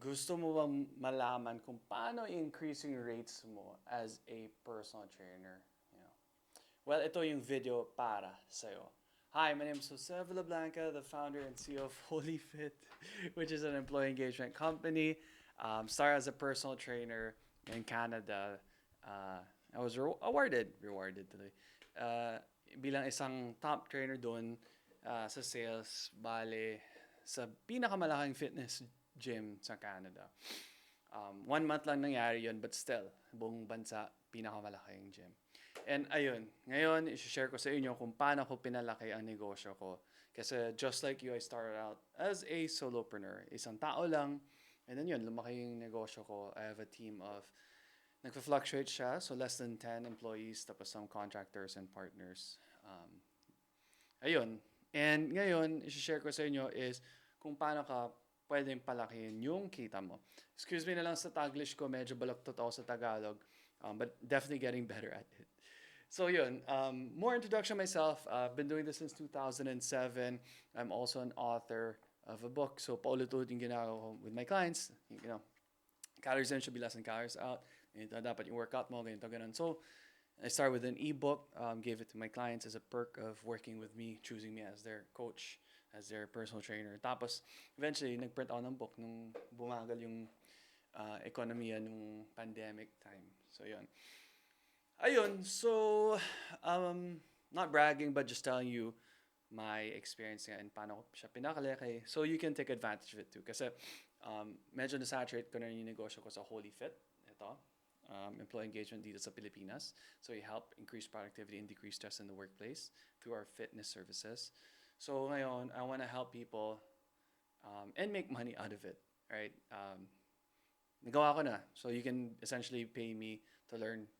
Gusto mo bang malaman kung paano i-increase yung rates mo as a personal trainer? You know? Well, ito yung video para sa'yo. Hi, my name is Jose Villablanca, the founder and CEO of HoliFit, which is an employee engagement company. Started as a personal trainer in Canada. I was rewarded today. Uh, Bilang isang top trainer doon sa sales, bale, sa pinakamalaking fitness gym sa Canada. 1 month lang nangyari yun, but still, buong bansa, pinakamalaking gym. And ayun, ngayon, i-share ko sa inyo kung paano ko pinalaki ang negosyo ko. Kasi just like you, I started out as a solopreneur. Isang tao lang, and then yun, lumaki yung negosyo ko. I have a team of, nagpa-fluctuate siya, so less than 10 employees, tapos some contractors and partners. Ayun. And ngayon, i-share ko sa inyo is kung paano ka pwedeng palakihin yung kita mo. Excuse me na lang sa Taglish ko, medyo balaktot ako sa Tagalog, but definitely getting better at it. So yun, more introduction myself. I've been doing this since 2007. I'm also an author of a book. So paulit-ulit yung ginagawa ko with my clients. You know, calories in should be less than calories out. Ganito dapat yung workout mo, ganito, ganun. So I started with an ebook, gave it to my clients as a perk of working with me, choosing me as their coach, as their personal trainer. Tapos, eventually, nag-print ako ng book nung bumagal yung ekonomiya nung pandemic time. So, yun. Ayun, so, not bragging, but just telling you my experience nga and paano ko siya pinakalaki. So, you can take advantage of it too. Kasi, medyo na-saturate ko na yung negosyo ko sa HoliFit. Ito. Employee engagement dito sa Pilipinas. So we help increase productivity and decrease stress in the workplace through our fitness services. So ngayon, I want to help people and make money out of it, right? Nagawa ko na. So you can essentially pay me to learn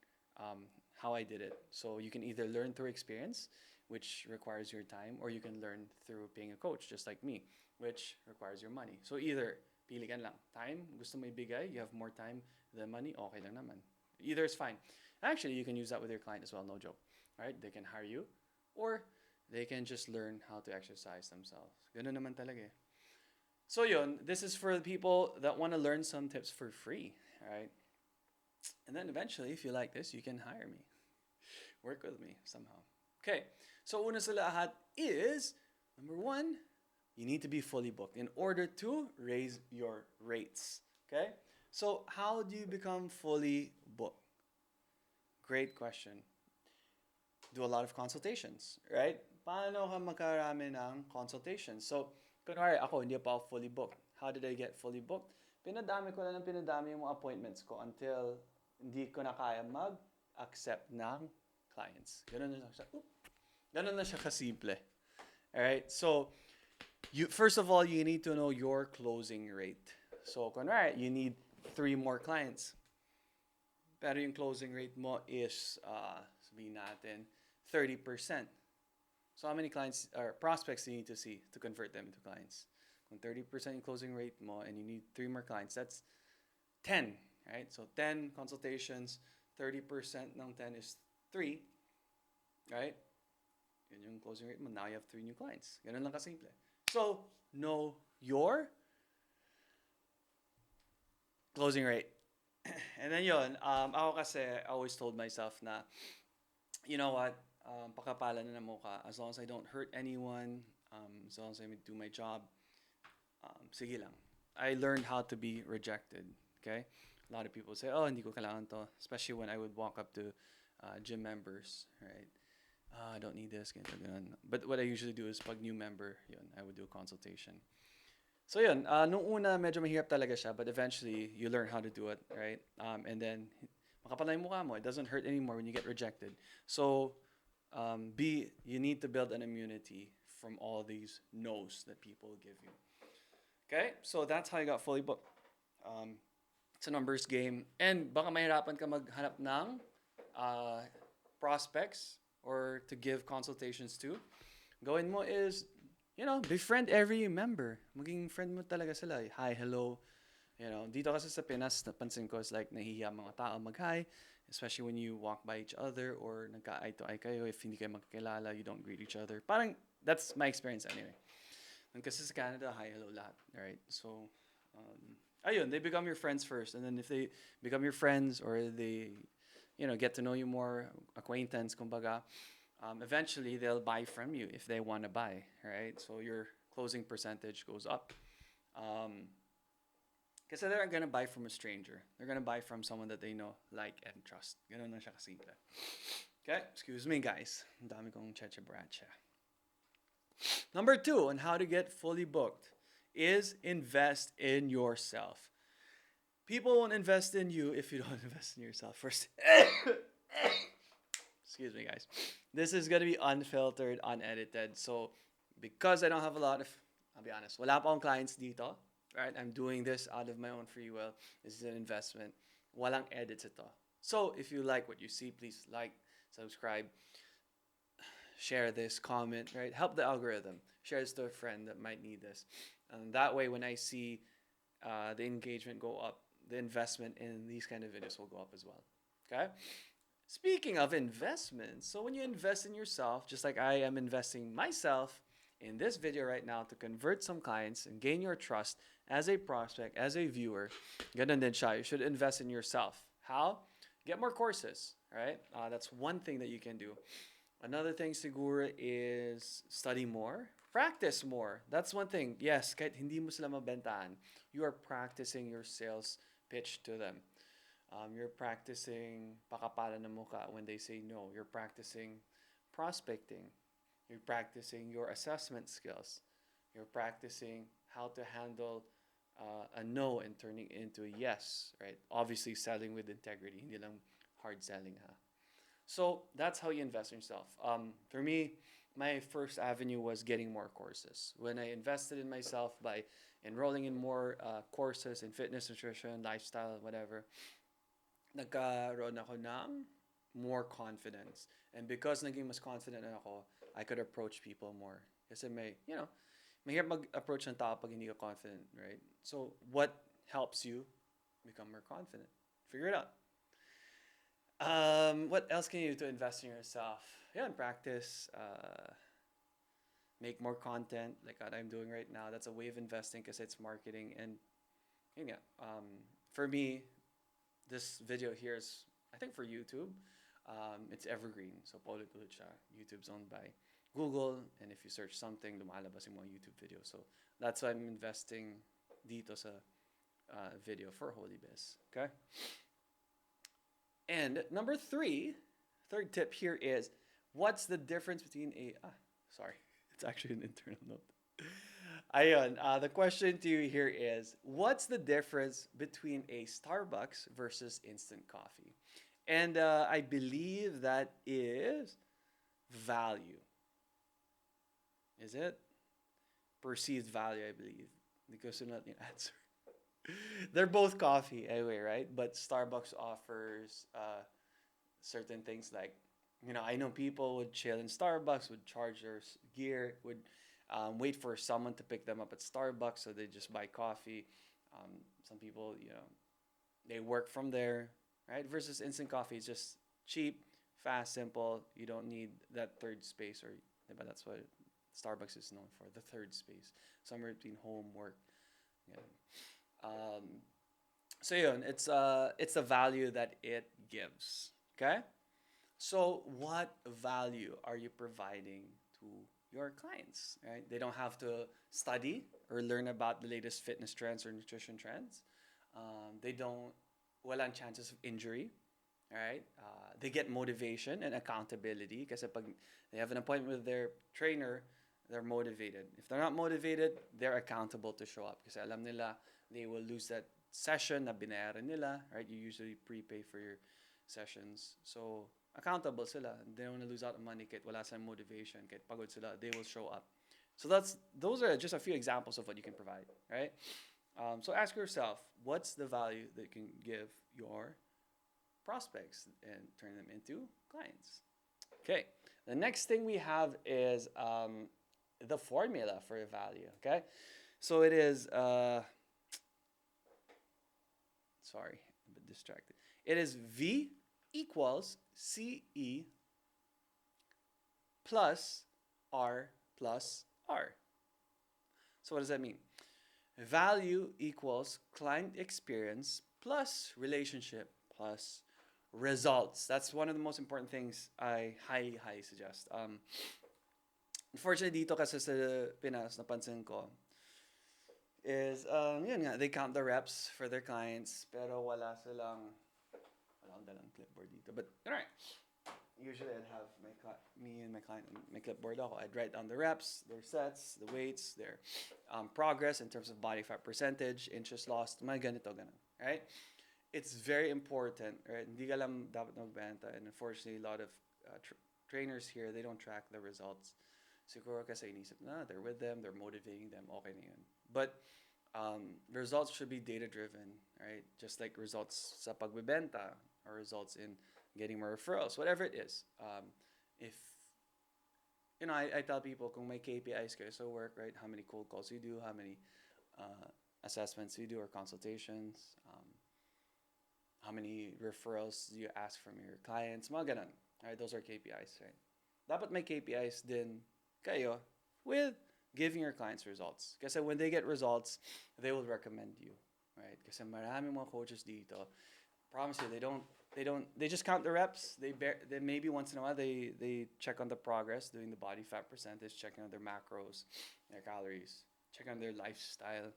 how I did it. So you can either learn through experience, which requires your time, or you can learn through being a coach, just like me, which requires your money. So either, pili ka lang. Time, gusto mo ibigay, you have more time than money, okay lang naman. Either is fine. Actually, you can use that with your client as well, no joke. Right? They can hire you, or they can just learn how to exercise themselves. Ganun naman talaga eh. So yun, this is for the people that want to learn some tips for free, right? And then eventually, if you like this, you can hire me. Work with me somehow. Okay, so una sa lahat is, number one, you need to be fully booked in order to raise your rates. Okay? So, how do you become fully booked? Great question. Do a lot of consultations, right? Paano ka magkarami ng consultations? So, kunwari ako, hindi pa ako fully booked. How did I get fully booked? Pinadami ko lang ng pinadami yung mga appointments ko until hindi ko na kaya mag-accept ng clients. Ganun na siya. Ganun na siya kasimple. Alright? So, first of all, you need to know your closing rate. So, kunwari, you need 3 more clients. Pero yung closing rate mo is, sabihin natin, 30%. So how many clients or prospects do you need to see to convert them into clients? Kung 30% yung closing rate mo and you need 3 more clients, that's 10, right? So 10 consultations, 30% ng 10 is 3, right? Yun yung closing rate mo. Now you have 3 new clients. Ganun lang kasimple. So, know your closing rate. And then yun, ako kasi, I always told myself na, you know what, pakapala na ng mukha. As long as I don't hurt anyone, as long as I do my job, sige lang. I learned how to be rejected, okay? A lot of people say, oh, hindi ko kailangan to. Especially when I would walk up to gym members, right? I don't need this, ganito, ganun. But what I usually do is pag new member, yun, I would do a consultation. So yun, nung una medyo mahirap talaga siya, but eventually you learn how to do it, right? And then makapal na yung mukha mo. It doesn't hurt anymore when you get rejected. So you need to build an immunity from all these no's that people give you. Okay, so that's how I got fully booked. It's a numbers game, and baka mahirapan ka maghanap ng prospects or to give consultations to. Gawin mo is, you know, befriend every member. Maging friend mo talaga sila. Hi, hello. You know, dito kasi sa Pinas, napansin ko is like nahihiya mga tao mag-hi, especially when you walk by each other or nagka-eye to eye kayo. If hindi kayo magkakilala, you don't greet each other. Parang, that's my experience anyway. Kasi sa Canada, hi, hello lahat. Alright, so, ayun, they become your friends first. And then if they become your friends or they, get to know you more, acquaintance, kumbaga, eventually they'll buy from you if they want to buy, right? So your closing percentage goes up. Um, Kasi they're not gonna buy from a stranger. They're gonna buy from someone that they know, like, and trust. Ganun lang siya kasimple. Okay, excuse me guys. Ang dami kong cheche bracha. Number 2 on how to get fully booked is invest in yourself. People won't invest in you if you don't invest in yourself first. Excuse me, guys. This is gonna be unfiltered, unedited. So, because I don't have a lot of, I'll be honest, wala pa akong clients dito. Right? I'm doing this out of my own free will. This is an investment. Walang edits ito. So, if you like what you see, please like, subscribe, share this, comment, right? Help the algorithm. Share this to a friend that might need this. And that way, when I see the engagement go up, the investment in these kind of videos will go up as well. Okay? Speaking of investments, so when you invest in yourself, just like I am investing myself in this video right now to convert some clients and gain your trust as a prospect, as a viewer, ganun din siya. You should invest in yourself. How? Get more courses, right? That's one thing that you can do. Another thing siguro is study more, practice more. That's one thing. Yes, kahit hindi mo sila mabentahan, you are practicing your sales pitch to them. You're practicing pakapalan ng muka when they say no. You're practicing prospecting. You're practicing your assessment skills. You're practicing how to handle a no and turning into a yes, right? Obviously, selling with integrity, hindi lang hard selling, ha? So that's how you invest in yourself. For me, my first avenue was getting more courses. When I invested in myself by enrolling in more courses in fitness, nutrition, lifestyle, whatever, nagkaroon ako ng more confidence. And because naging mas confident na ako, I could approach people more. Kasi mahirap mag-approach ng tao pag hindi ka confident, right? So, what helps you become more confident? Figure it out. What else can you do to invest in yourself? Yeah, practice. Make more content like what I'm doing right now. That's a way of investing because it's marketing. And for me, this video here is, I think, for YouTube. It's evergreen. So, paulit-ulit siya. YouTube's owned by Google. And if you search something, lumalabas yung mga YouTube videos. So, that's why I'm investing dito sa video for HoliBiz. Okay? And number 3, third tip here is, what's the difference between sorry, it's actually an internal note. Ayun, the question to you here is, what's the difference between a Starbucks versus instant coffee? And I believe that is value. Is it? Perceived value, I believe. Because you're not the answer. They're both coffee anyway, right? But Starbucks offers certain things like, I know people would chill in Starbucks, would charge their gear, would wait for someone to pick them up at Starbucks, so they just buy coffee. Some people, they work from there, right? Versus instant coffee is just cheap, fast, simple. You don't need that third space, but that's what Starbucks is known for, the third space, somewhere between home, work. Yeah. So yun, it's the value that it gives. Okay? So what value are you providing to your clients? Right? They don't have to study or learn about the latest fitness trends or nutrition trends. They don't, walang chances of injury. Right? They get motivation and accountability kasi pag they have an appointment with their trainer, they're motivated. If they're not motivated, they're accountable to show up kasi alam nila they will lose that session na binayaran nila, right? You usually prepay for your sessions. So, accountable sila. They don't want to lose out on money kahit wala silang motivation, kahit pagod sila, they will show up. So those are just a few examples of what you can provide, right? So ask yourself, what's the value that you can give your prospects and turn them into clients? Okay, the next thing we have is the formula for value, okay? So it is, sorry, I'm a bit distracted. It is V equals CE plus R plus R. So what does that mean? Value equals client experience plus relationship plus results. That's one of the most important things I highly suggest. Unfortunately, dito kasi sa Pinas, napansin ko, is, yun nga, they count the reps for their clients, pero wala akong dalang clipboard dito. But, alright, usually I'd have me and my client, my clipboard ako. I'd write down the reps, their sets, the weights, their progress in terms of body fat percentage, inches lost, mga ganito, ganun. Right? It's very important, right? Hindi ka lang dapat magbenta. And unfortunately, a lot of trainers here, they don't track the results. Siguro kasi inisip na, they're with them, they're motivating them, okay na yun. But results should be data-driven, right? Just like results sa pagbebenta or results in getting more referrals, whatever it is. If, I tell people kung may KPIs kayo sa work, right? How many cold calls you do, how many assessments you do or consultations, how many referrals do you ask from your clients, mga ganun. Right? Those are KPIs, right? Dapat may KPIs din kayo with giving your clients results. Kasi when they get results, they will recommend you, right? Kasi maraming mga coaches dito, promise you, they just count the reps. They maybe once in a while they check on the progress, doing the body fat percentage, checking on their macros, their calories, checking on their lifestyle.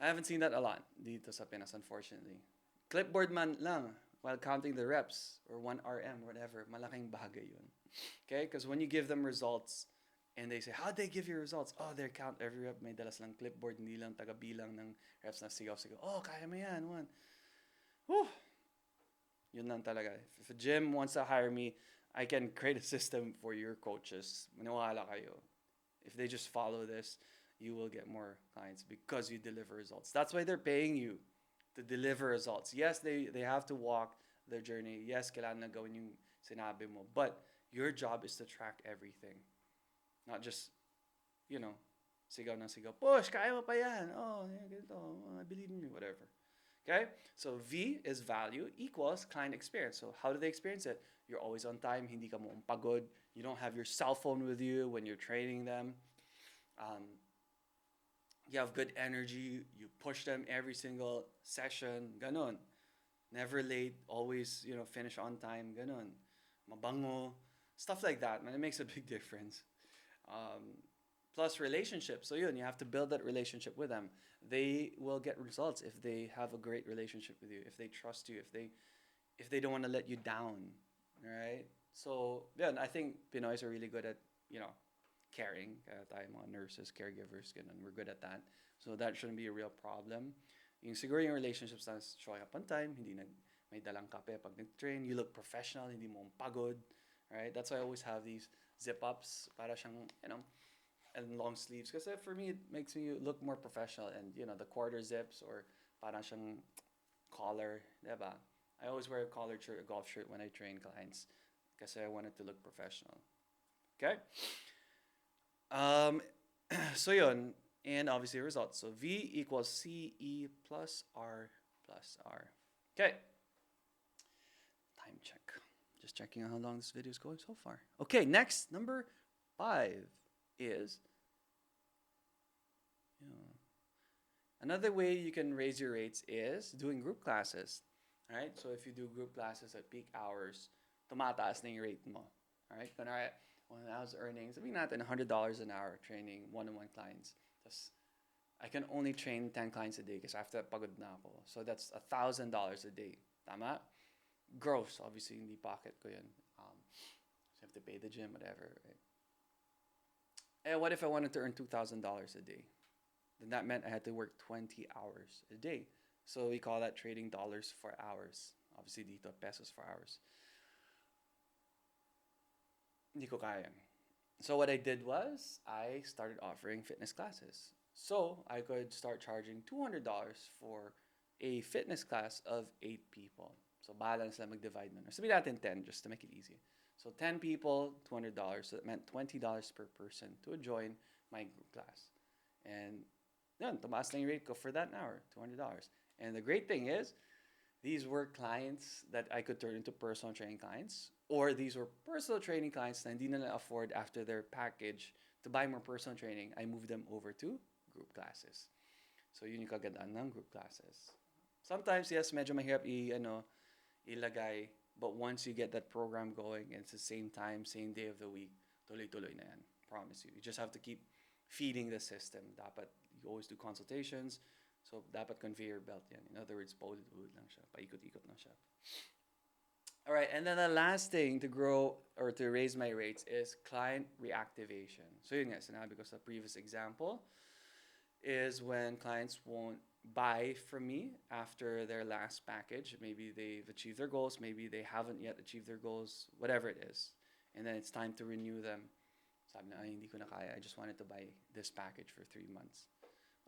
I haven't seen that a lot dito sa Pinas, unfortunately. Clipboard man lang while counting the reps or 1 RM, whatever, malaking bagay yun. Okay? Because when you give them results and they say, how'd they give you results? Oh, they count every rep. May dalas lang clipboard, hindi lang taga-bilang ng reps na sigaw-sigaw. Oh, kaya mo yan, one. Whew. Yun lang talaga. If a gym wants to hire me, I can create a system for your coaches. Maniwala kayo. If they just follow this, you will get more clients because you deliver results. That's why they're paying you to deliver results. Yes, they have to walk their journey. Yes, kailangan na gawin yung sinabi mo. But your job is to track everything. Not just, sigaw na sigaw. Push, kaya mo pa yan. Oh, ganito. Oh, I believe in you, whatever. Okay? So V is value equals client experience. So how do they experience it? You're always on time. Hindi ka mo pagod. You don't have your cell phone with you when you're training them. You have good energy. You push them every single session. Ganon. Never late. Always, finish on time. Ganon. Mabango. Stuff like that, man. It makes a big difference. Plus relationships. So you have to build that relationship with them. They will get results if they have a great relationship with you, if they trust you, if they don't want to let you down, right? So I think Pinoys are really good at caring. Kaya tayo mga nurses, caregivers, ganun, we're good at that. So that shouldn't be a real problem. Siguro yung relationships na showing up on time, hindi may dalang kape pag nag-train, you look professional, hindi mo pagod, right? That's why I always have these zip-ups para siyang, and long sleeves. Kasi for me, it makes me look more professional. And, the quarter zips or parang siyang collar, diba? I always wear a collared shirt, a golf shirt when I train clients kasi I want it to look professional. Okay? So yun, and obviously results. So V equals CE plus R plus R. Okay. Time check. Just checking out how long this video is going so far. Okay, next, number 5 is another way you can raise your rates is doing group classes. All right? So if you do group classes at peak hours, tumataas na yung rate mo. All right? Kunwari, when I was earning, sabihin natin $100 an hour training one-on-one clients. Tapos, I can only train 10 clients a day kasi after that, pagod na ako. So that's $1,000 a day. Tama? Gross, obviously, hindi pocket ko yun. So you have to pay the gym, whatever, right? And what if I wanted to earn $2,000 a day? Then that meant I had to work 20 hours a day. So we call that trading dollars for hours. Obviously, dito, pesos for hours. Hindi ko kaya. So what I did was, I started offering fitness classes. So I could start charging $200 for a fitness class of 8 people. So balance lang mag-divide nun. Sabihin natin 10 just to make it easy. So 10 people, $200. So that meant $20 per person to join my group class. And yun, tumaas na yung rate ko for that hour, $200. And the great thing is, these were clients that I could turn into personal training clients, or these were personal training clients na hindi na afford after their package to buy more personal training. I moved them over to group classes. So yun yung kagandaan ng group classes. Sometimes, yes, medyo mahirap ilagay. But once you get that program going, and it's the same time, same day of the week, tuloy-tuloy na yan. Promise you. You just have to keep feeding the system. Dapat, you always do consultations. So, dapat conveyor belt yan. In other words, paulit-ulit lang siya. Paikot-ikot lang siya. All right, and then the last thing to grow or to raise my rates is client reactivation. So yun nga, sinabi ko sa previous example, is when clients won't buy from me after their last package. Maybe they've achieved their goals, maybe they haven't yet achieved their goals, whatever it is. And then it's time to renew them. Sabi na, ay, hindi ko na kaya. I just wanted to buy this package for 3 months.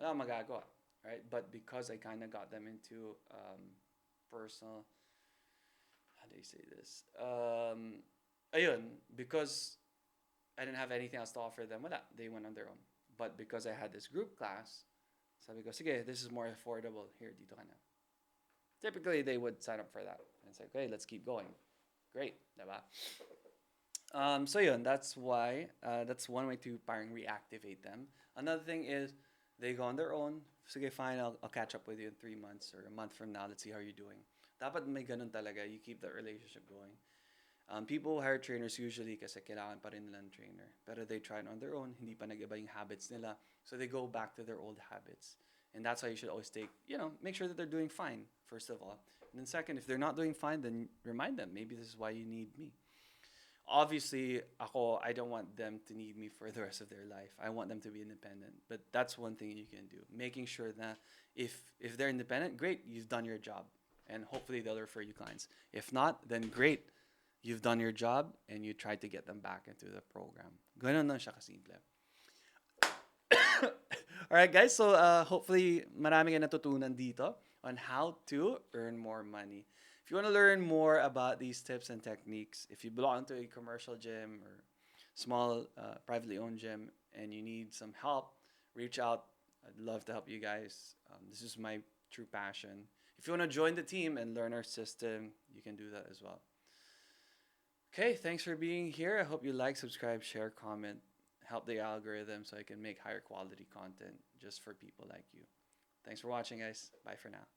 Wala akong magagawa, right? But because I kind of got them into personal, how do you say this? Ayun, because I didn't have anything else to offer them, wala. They went on their own. But because I had this group class, sabi ko, sige, this is more affordable. Here, dito ka na. Typically, they would sign up for that. And say, okay, let's keep going. Great, diba? So yun, that's why, that's one way to parang reactivate them. Another thing is, they go on their own. Sige, fine, I'll catch up with you in 3 months or a month from now. Let's see how you're doing. Dapat may ganun talaga. You keep that relationship going. People who hire trainers usually kasi kailangan pa rin nila ng trainer. Pero they try it on their own. Hindi pa nag-iba yung habits nila. So they go back to their old habits. And that's why you should always make sure that they're doing fine, first of all. And then second, if they're not doing fine, then remind them, maybe this is why you need me. Obviously, I don't want them to need me for the rest of their life. I want them to be independent. But that's one thing you can do. Making sure that if they're independent, great, you've done your job. And hopefully they'll refer you clients. If not, then great. You've done your job and you tried to get them back into the program. Ganun lang siya kasimple. Alright guys, so hopefully marami ka natutunan dito on how to earn more money. If you want to learn more about these tips and techniques, if you belong to a commercial gym or small privately owned gym and you need some help, reach out. I'd love to help you guys. This is my true passion. If you want to join the team and learn our system, you can do that as well. Okay, thanks for being here. I hope you like, subscribe, share, comment, help the algorithm so I can make higher quality content just for people like you. Thanks for watching, guys. Bye for now.